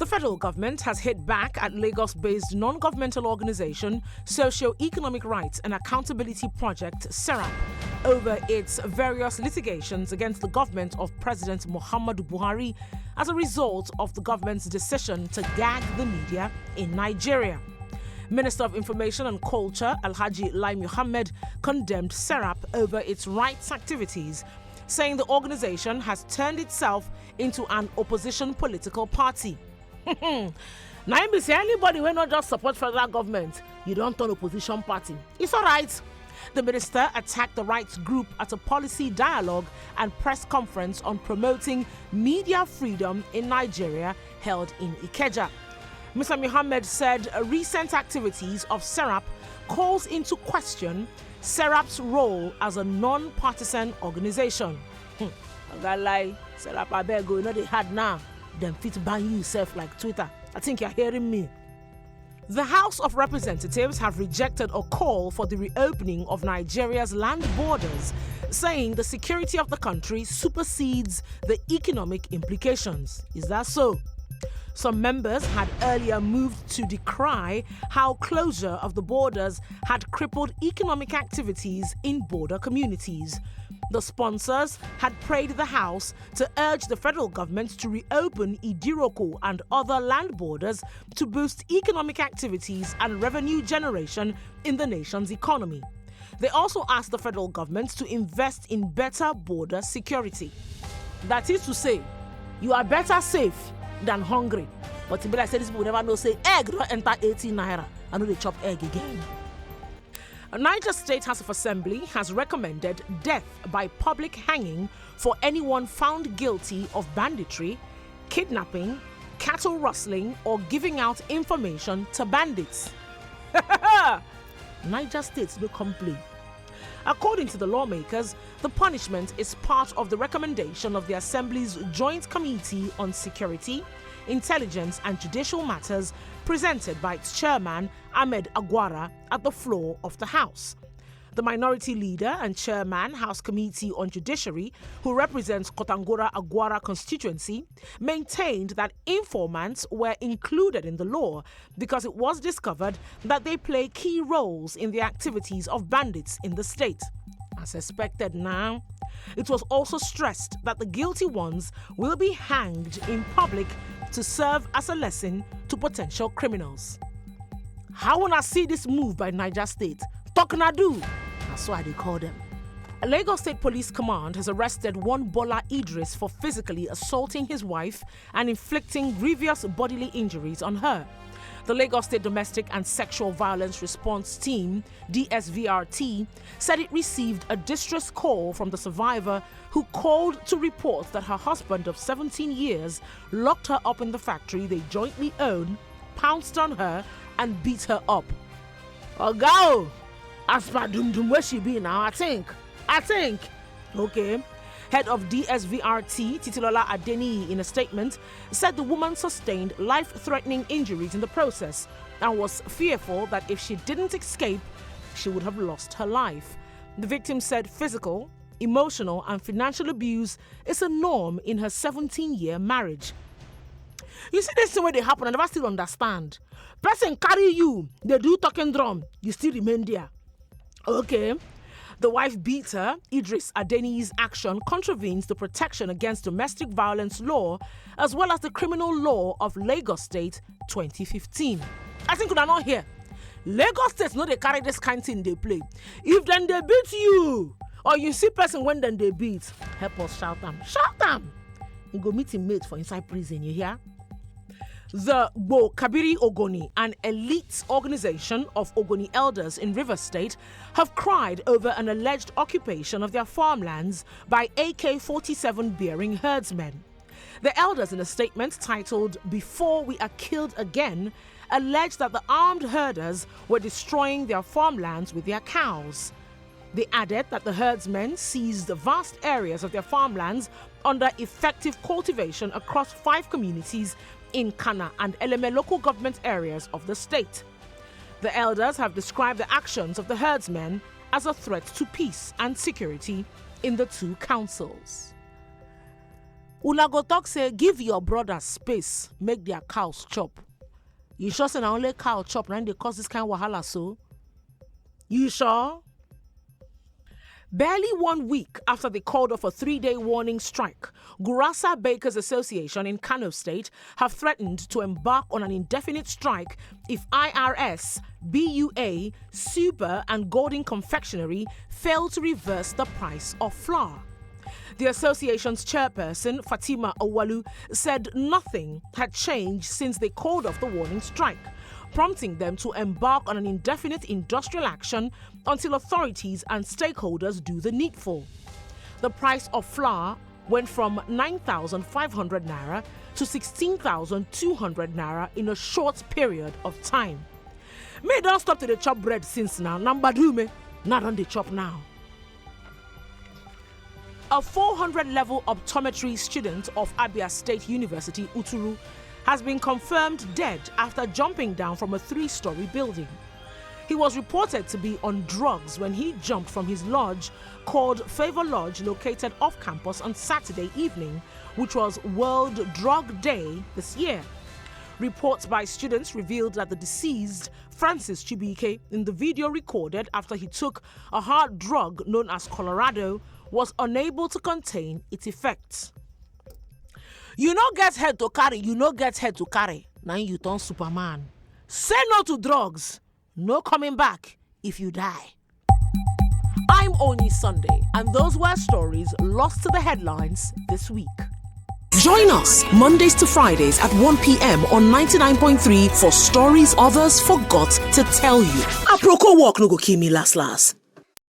The federal government has hit back at Lagos-based non-governmental organization Socio-Economic Rights and Accountability Project SERAP over its various litigations against the government of President Muhammadu Buhari as a result of the government's decision to gag the media in Nigeria. Minister of Information and Culture Alhaji Lai Muhammad condemned SERAP over its rights activities, saying the organization has turned itself into an opposition political party. Now, if say anybody will not just support federal government, you don't turn opposition party. It's all right. The minister attacked the rights group at a policy dialogue and press conference on promoting media freedom in Nigeria held in Ikeja. Mr. Muhammad said recent activities of SERAP calls into question SERAP's role as a non-partisan organization. I got lie, SERAP I beg you know they had now. Then fit ban yourself like Twitter. I think you're hearing me. The House of Representatives have rejected a call for the reopening of Nigeria's land borders, saying the security of the country supersedes the economic implications. Is that so? Some members had earlier moved to decry how closure of the borders had crippled economic activities in border communities. The sponsors had prayed the House to urge the federal government to reopen Idiroko and other land borders to boost economic activities and revenue generation in the nation's economy. They also asked the federal government to invest in better border security. That is to say, you are better safe than hungry. But to be like, say this people never know, say egg don't enter 18 naira. I know they chop egg again. A Niger State House of Assembly has recommended death by public hanging for anyone found guilty of banditry, kidnapping, cattle rustling, or giving out information to bandits. Niger State no complain. According to the lawmakers, the punishment is part of the recommendation of the Assembly's Joint Committee on Security, Intelligence and Judicial Matters presented by its chairman, Ahmed Agwara, at the floor of the House. The minority leader and chairman, House Committee on Judiciary, who represents Kotangora Agwara constituency, maintained that informants were included in the law because it was discovered that they play key roles in the activities of bandits in the state. As expected now, it was also stressed that the guilty ones will be hanged in public to serve as a lesson to potential criminals. How will I see this move by Niger State? Talking do. That's why they call them. A Lagos State Police Command has arrested one Bola Idris for physically assaulting his wife and inflicting grievous bodily injuries on her. The Lagos State Domestic and Sexual Violence Response Team, DSVRT, said it received a distress call from the survivor who called to report that her husband of 17 years locked her up in the factory they jointly own, pounced on her, and beat her up. Oh, go! As per Dum where she be now, I think. Okay. Head of DSVRT, Titilola Adeni, in a statement, said the woman sustained life-threatening injuries in the process and was fearful that if she didn't escape, she would have lost her life. The victim said physical, emotional, and financial abuse is a norm in her 17-year marriage. You see this thing where they happen, I never still understand. Person carry you, they do talking drum, you still remain there. Okay. The wife beat her. Idris Adeni's action contravenes the Protection Against Domestic Violence law as well as the criminal law of Lagos State 2015. I think we're not here. Lagos State no they carry this kind of thing they play. If then they beat you or you see person when then they beat, help us shout them. Shout them. You go meet him mate for inside prison, you hear? The Bo Kabiri Ogoni, an elite organization of Ogoni elders in Rivers State, have cried over an alleged occupation of their farmlands by AK-47 bearing herdsmen. The elders, in a statement titled "Before We Are Killed Again," alleged that the armed herders were destroying their farmlands with their cows. They added that the herdsmen seized vast areas of their farmlands under effective cultivation across 5 communities in Kana and Eleme local government areas of the state. The elders have described the actions of the herdsmen as a threat to peace and security in the 2 councils. Una go talk say give your brothers space, make their cows chop. You sure say na only cow chop na they cause this kind of wahala so? You sure? Barely 1 week after they called off a 3-day warning strike, Gurasa Bakers Association in Kano State have threatened to embark on an indefinite strike if IRS, BUA, Super and Golden Confectionery fail to reverse the price of flour. The association's chairperson, Fatima Owalu, said nothing had changed since they called off the warning strike, prompting them to embark on an indefinite industrial action until authorities and stakeholders do the needful. The price of flour went from 9,500 naira to 16,200 naira in a short period of time. Me don't stop to the chop bread since now. Number do me, not on the chop now. A 400-level optometry student of Abia State University, Uturu, has been confirmed dead after jumping down from a 3-story building. He was reported to be on drugs when he jumped from his lodge called Favor Lodge, located off campus on Saturday evening, which was World Drug Day this year. Reports by students revealed that the deceased, Francis Chibike, in the video recorded after he took a hard drug known as Colorado, was unable to contain its effects. You no get head to carry, you no get head to carry. Now you turn Superman. Say no to drugs. No coming back if you die. I'm Onyi Sunday, and those were stories lost to the headlines this week. Join us Mondays to Fridays at 1 p.m. on 99.3 for stories others forgot to tell you. Aproko walk no go kill me last.